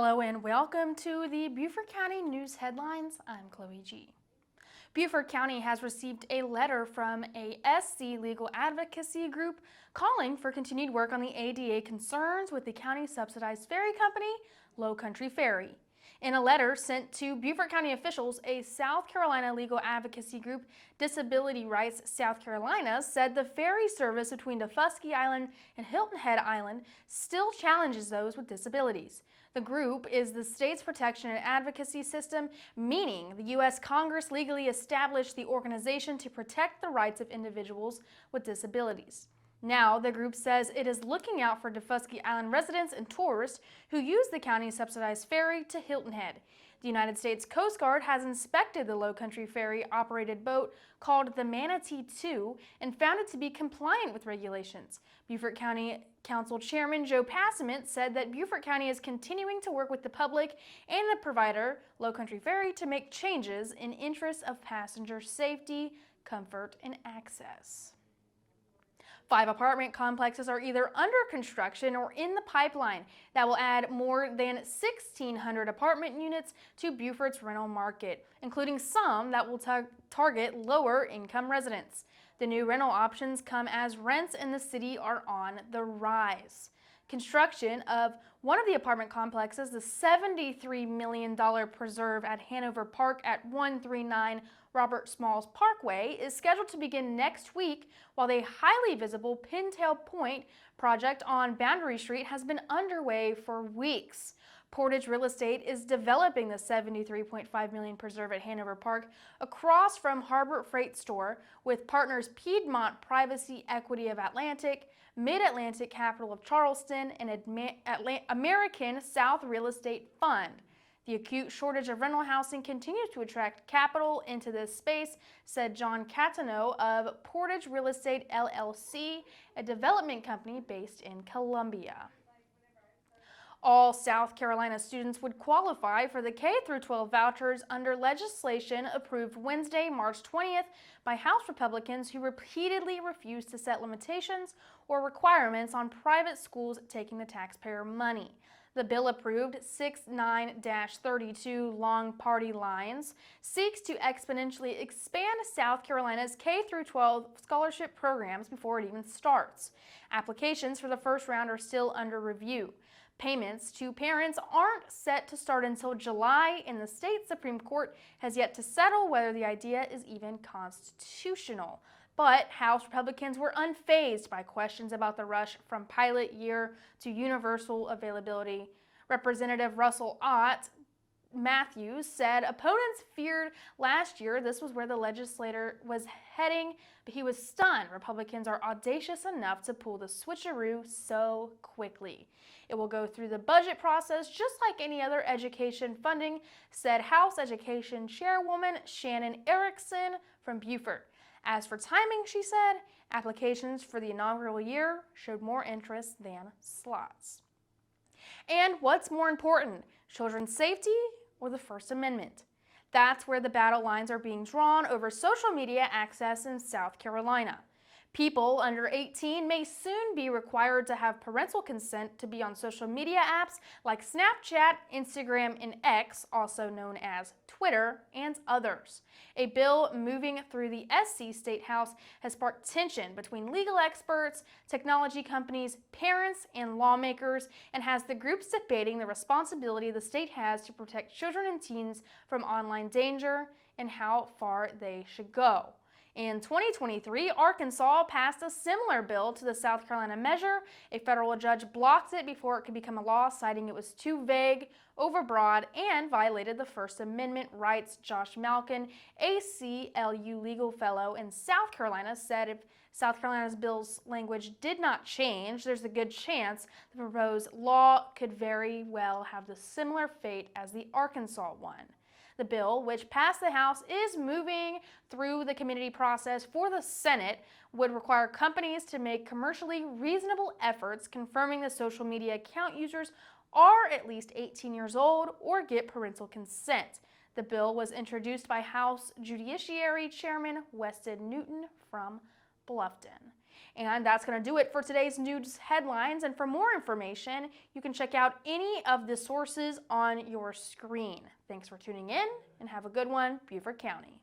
Hello and welcome to the Beaufort County News Headlines. I'm Chloe G. Beaufort County has received a letter from a SC legal advocacy group calling for continued work on the ADA concerns with the county-subsidized ferry company, Lowcountry Ferry. In a letter sent to Beaufort County officials, a South Carolina legal advocacy group, Disability Rights South Carolina, said the ferry service between Daufuskie Island and Hilton Head Island still challenges those with disabilities. The group is the state's Protection and Advocacy system, meaning the U.S. Congress legally established the organization to protect the rights of individuals with disabilities. Now, the group says it is looking out for Daufuskie Island residents and tourists who use the county-subsidized ferry to Hilton Head. The United States Coast Guard has inspected the Lowcountry Ferry-operated boat called the Manatee II and found it to be compliant with regulations. Beaufort County Council Chairman Joe Passiment said that Beaufort County is continuing to work with the public and the provider, Lowcountry Ferry, to make changes in interest of passenger safety, comfort, and access. 5 apartment complexes are either under construction or in the pipeline that will add more than 1,600 apartment units to Beaufort's rental market, including some that will target lower-income residents. The new rental options come as rents in the city are on the rise. Construction of one of the apartment complexes, the $73 million preserve at Hanover Park at 139 Robert Smalls Parkway, is scheduled to begin next week, while the highly visible Pintail Point project on Boundary Street has been underway for weeks. Portage Real Estate is developing the $73.5 million preserve at Hanover Park across from Harbor Freight Store with partners Piedmont Privacy Equity of Atlantic, Mid-Atlantic Capital of Charleston, and American South Real Estate Fund. The acute shortage of rental housing continues to attract capital into this space, said John Catano of Portage Real Estate LLC, a development company based in Columbia. All South Carolina students would qualify for the K-12 vouchers under legislation approved Wednesday, March 20th by House Republicans who repeatedly refused to set limitations or requirements on private schools taking the taxpayer money. The bill approved 69-32 long party lines seeks to exponentially expand South Carolina's K-12 scholarship programs before it even starts. Applications for the first round are still under review. Payments to parents aren't set to start until July, and the state Supreme Court has yet to settle whether the idea is even constitutional. But House Republicans were unfazed by questions about the rush from pilot year to universal availability. Representative Russell Ott Matthews said opponents feared last year this was where the legislature was heading, but he was stunned Republicans are audacious enough to pull the switcheroo so quickly. It will go through the budget process just like any other education funding, said House Education Chairwoman Shannon Erickson from Beaufort. As for timing, she said, applications for the inaugural year showed more interest than slots. And what's more important, children's safety or the First Amendment? That's where the battle lines are being drawn over social media access in South Carolina. People under 18 may soon be required to have parental consent to be on social media apps like Snapchat, Instagram, and X, also known as Twitter, and others. A bill moving through the SC State House has sparked tension between legal experts, technology companies, parents, and lawmakers, and has the groups debating the responsibility the state has to protect children and teens from online danger and how far they should go. In 2023, Arkansas passed a similar bill to the South Carolina measure. A federal judge blocked it before it could become a law, citing it was too vague, overbroad, and violated the First Amendment rights. Josh Malkin, ACLU legal fellow in South Carolina, said if South Carolina's bill's language did not change, there's a good chance the proposed law could very well have the similar fate as the Arkansas one. The bill, which passed the House, is moving through the committee process for the Senate, would require companies to make commercially reasonable efforts confirming the social media account users are at least 18 years old or get parental consent. The bill was introduced by House Judiciary Chairman Weston Newton from Bluffton. And that's going to do it for today's news headlines. And for more information, you can check out any of the sources on your screen. Thanks for tuning in and have a good one, Beaufort County.